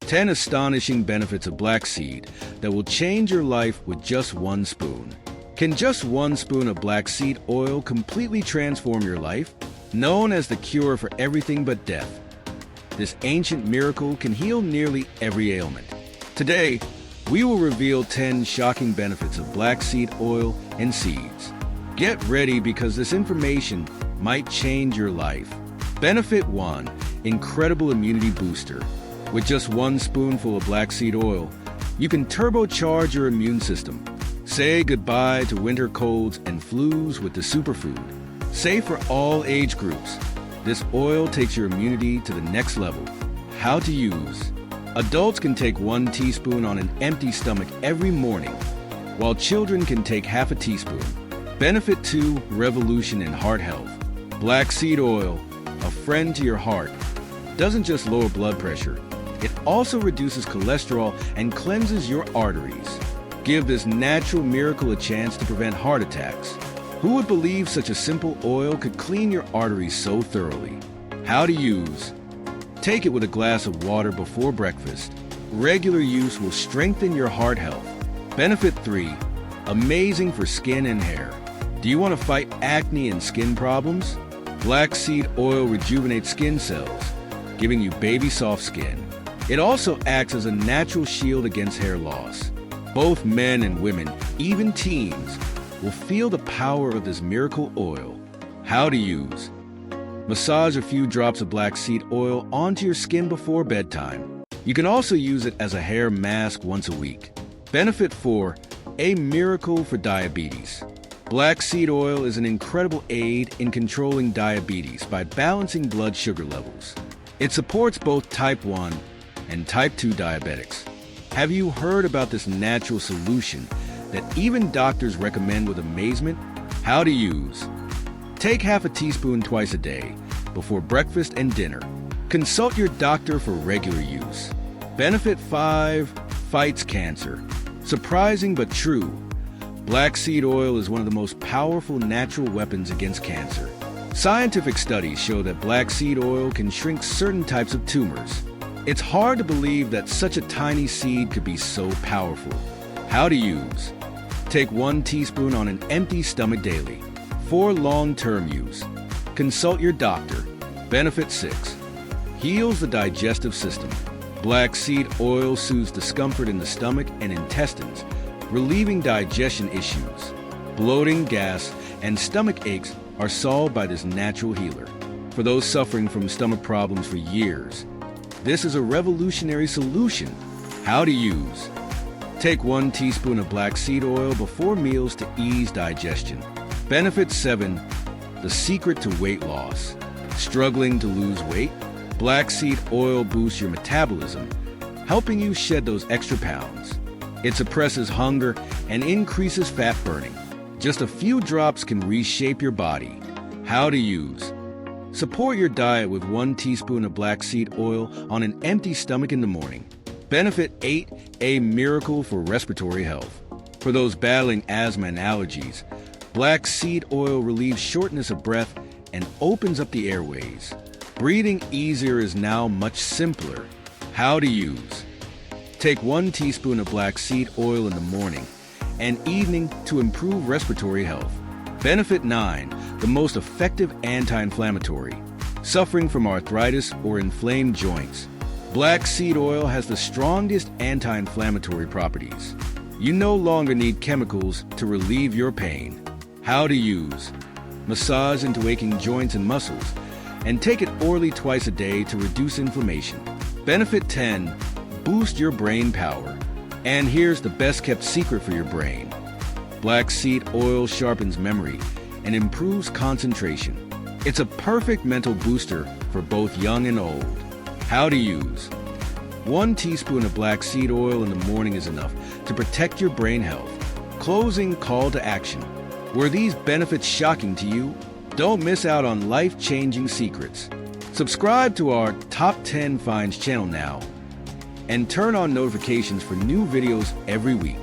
10 astonishing benefits of black seed that will change your life with just 1 spoon. Can just 1 spoon of black seed oil completely transform your life? Known as the cure for everything but death, this ancient miracle can heal nearly every ailment. Today, we will reveal 10 shocking benefits of black seed oil and seeds. Get ready because this information might change your life. Benefit 1. Incredible immunity booster. With just 1 spoonful of black seed oil, you can turbocharge your immune system. Say goodbye to winter colds and flus with the superfood. Safe for all age groups, this oil takes your immunity to the next level. How to use. Adults can take 1 teaspoon on an empty stomach every morning, while children can take half a teaspoon. Benefit 2. Revolution in heart health. Black seed oil, a friend to your heart, doesn't just lower blood pressure, it also reduces cholesterol and cleanses your arteries. Give this natural miracle a chance to prevent heart attacks. Who would believe such a simple oil could clean your arteries so thoroughly? How to use. Take it with a glass of water before breakfast. Regular use will strengthen your heart health. Benefit 3. Amazing for skin and hair. Do you want to fight acne and skin problems? Black seed oil rejuvenates skin cells, giving you baby soft skin. It also acts as a natural shield against hair loss. Both men and women, even teens, will feel the power of this miracle oil. How to use. Massage a few drops of black seed oil onto your skin before bedtime. You can also use it as a hair mask once a week. Benefit 4. A miracle for diabetes. Black seed oil is an incredible aid in controlling diabetes by balancing blood sugar levels. It supports both type 1 and type 2 diabetics. Have you heard about this natural solution that even doctors recommend with amazement? How to use. Take half a teaspoon twice a day, before breakfast and dinner. Consult your doctor for regular use. Benefit 5. Fights cancer. Surprising but true. Black seed oil is one of the most powerful natural weapons against cancer. Scientific studies show that black seed oil can shrink certain types of tumors. It's hard to believe that such a tiny seed could be so powerful. How to use. Take 1 teaspoon on an empty stomach daily. For long-term use. Consult your doctor. Benefit 6. Heals the digestive system. Black seed oil soothes discomfort in the stomach and intestines, relieving digestion issues. Bloating, gas, and stomach aches are solved by this natural healer. For those suffering from stomach problems for years, this is a revolutionary solution. How to use. Take 1 teaspoon of black seed oil before meals to ease digestion. Benefit 7. The secret to weight loss. Struggling to lose weight? Black seed oil boosts your metabolism, helping you shed those extra pounds. It suppresses hunger and increases fat burning. Just a few drops can reshape your body. How to use. Support your diet with 1 teaspoon of black seed oil on an empty stomach in the morning. Benefit 8. A miracle for respiratory health. For those battling asthma and allergies, black seed oil relieves shortness of breath and opens up the airways. Breathing easier is now much simpler. How to use. Take 1 teaspoon of black seed oil in the morning and evening to improve respiratory health. Benefit 9. The most effective anti-inflammatory. Suffering from arthritis or inflamed joints, black seed oil has the strongest anti-inflammatory properties. You no longer need chemicals to relieve your pain. How to use. Massage into aching joints and muscles, and take it orally twice a day to reduce inflammation. Benefit 10. Boost your brain power. And here's the best-kept secret for your brain. Black seed oil sharpens memory and improves concentration. It's a perfect mental booster for both young and old. How to use. 1 teaspoon of black seed oil in the morning is enough to protect your brain health. Closing call to action. Were these benefits shocking to you? Don't miss out on life-changing secrets. Subscribe to our Top 10 Finds channel now and turn on notifications for new videos every week.